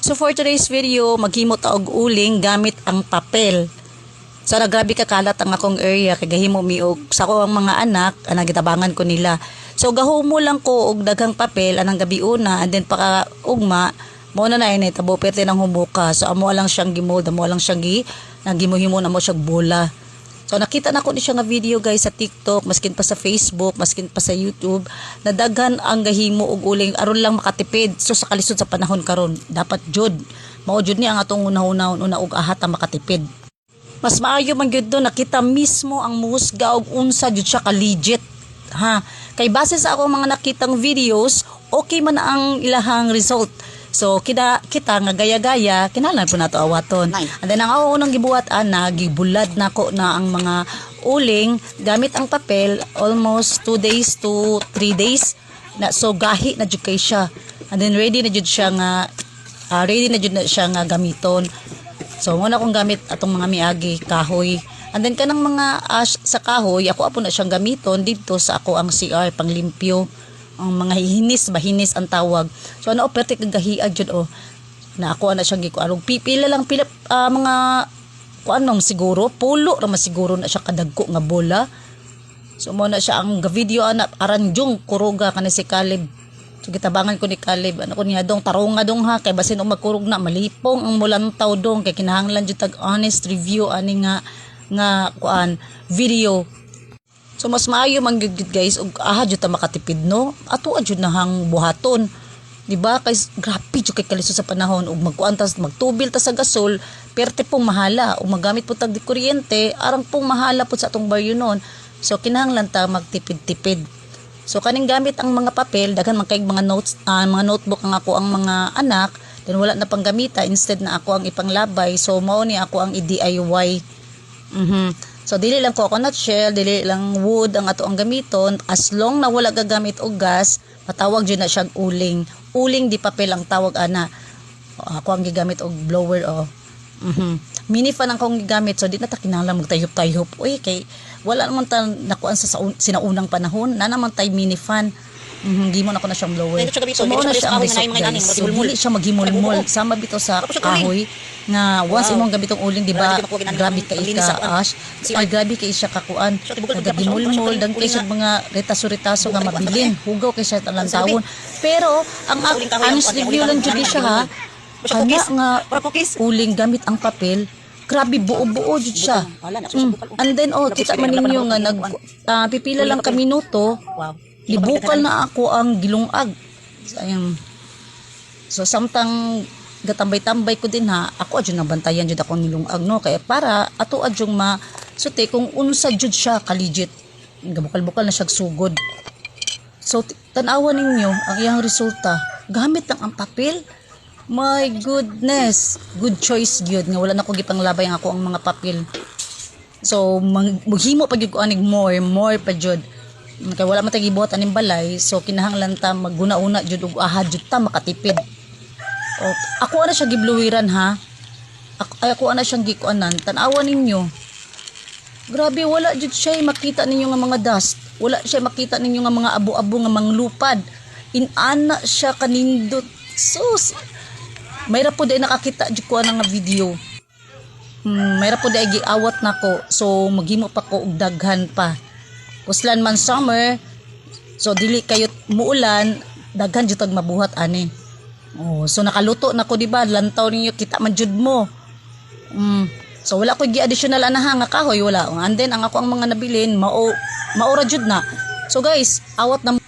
So for today's video, maghimo ta og uling gamit ang papel. So grabe kakalat ang akong area kay gahimo mi og sa ko ang mga anak anang gitabangan ko nila. So gahumo lang ko og daghang papel anang gabi una and then paka ugma mo na ini tabo perte nang humuka. So amo lang siyang gimold, amo lang siyang nagimo-himo na mo siyang bola. So nakita na ko ni siya nga video guys sa TikTok, maskin pa sa Facebook, maskin pa sa YouTube, na daghan ang gahimo og uling aron lang makatipid. So sa kalisod sa panahon karon, dapat jud mao jud ni ang atong una-unahon una og ahat ang makatipid. Mas maayo man gyud do nakita mismo ang musga og unsa jud siya ka legit. Ha, kay base sa ako mga nakitang videos, okay man ang ilahang result. So kita nga gaya-gaya kinahanglan po nato awaton. And then ang unang gibuhat ana gibulad nako na ang mga uling gamit ang papel almost 2 days to 3 days na, so gahi na jud kay siya. And then ready na jud siya nga gamiton. So muna kong gamit atong mga miagi kahoy. And then kanang mga ash sa kahoy ako na siyang gamiton dito sa ako ang CR panglimpyo. Ang mga hinis ang tawag. So ano operte kagahiag jud na ako ana siyang gikuarog pipila lang mga kuanong siguro pulo ra masiguro na siya kadagko nga bola. So mo na siya ang video ana aranjong kuruga kanang si Caleb. So gitabangan ko ni Caleb ano ko niya dong tarong nga dong ha kay basin og magkurog na malipong ang mulantaw dong kay kinahanglan jud tag honest review ani nga kuan video. So mas maayo man gyud guys og aha jud ta makatipid no. Ato jud na hang buhaton. Di ba? Kay grabe jud kay kalisod sa panahon og magkuan tas magtubil ta sa gasol, perte pong mahala o magamit po tag di kuryente, arang pong mahala po sa atong baryonon. So kinahanglan ta magtipid-tipid. So kaning gamit ang mga papel, daghan man kay mga notes, mga notebook ang ako ang mga anak, then wala na pang gamita instead na ako ang ipanglabay. So mao ni ako ang i-DIY. So dili lang coconut shell, dili lang wood ang ato ang gamiton, as long na wala gagamit og gas, patawag jud na siyang uling. Uling di papel ang tawag ana. Ako ang gigamit og blower Mini fan ang kong gigamit, so di na ta kinahanglan magtayhop-tayhop. Uy kay wala naman ta nakuan sa sinaunang panahon, na naman tay mini fan. Di mo na ko na siyang blower. So mo na siya ang result guys. So dili siya maghimol-mol. Sama bitaw sa kahoy nga once imong gamitong uling di ba grabe kay ka ash. Ay grabe kay siya kakuan. Nagagimol-mol dang kay siya mga retaso-retaso nga mabilin. Hugaw kay siya talang tawon. Pero ang honest review lang jud siya ha. Kana nga uling gamit ang papel. Grabe buo-buo jud siya. And then kita man ninyo nga pipila lang ka minuto. Libukal na ako ang gilungag. Sayang. So samtang gatambay-tambay ko din ha, ako adjung nabantayan jud ako nilungag no kay para ato adjung masuti kung unsa jud siya ka-legit. Gabukal-bukal na siya sugod. So tan-awan ninyo ang iyang resulta. Gamit lang ang papel. My goodness, good choice gyud nga wala na ko gipanglabay ang ako ang mga papel. So maghimo pa gyud ko anig more pa jud. Kaya wala man tayo gibuhat aning balay, so kinahanglan ta magguna-una jud og ahad jud ta makatipid. Ako ana siya gibluwiran ha. Ako ana siyang gikuanan. Tan-awan ninyo. Grabe wala jud siya makita ninyo nga mga dust. Wala siya makita ninyo nga mga abo-abo nga manglupad. Inana siya kanindot. Sus. Mayra po day nakakita jud ko nga video. Mayra po day giawat nako. So maghimo pa ko og daghan pa. Kuslan man summer, so dili kayo muulan, daghan jud tag mabuhat ani. So nakaluto na ko di ba, lantaw ninyo kita man jud mo. So wala ko gi-additional anaha nga kahoy wala. And then ang ako ang mga nabilin maura jud na. So guys, awat na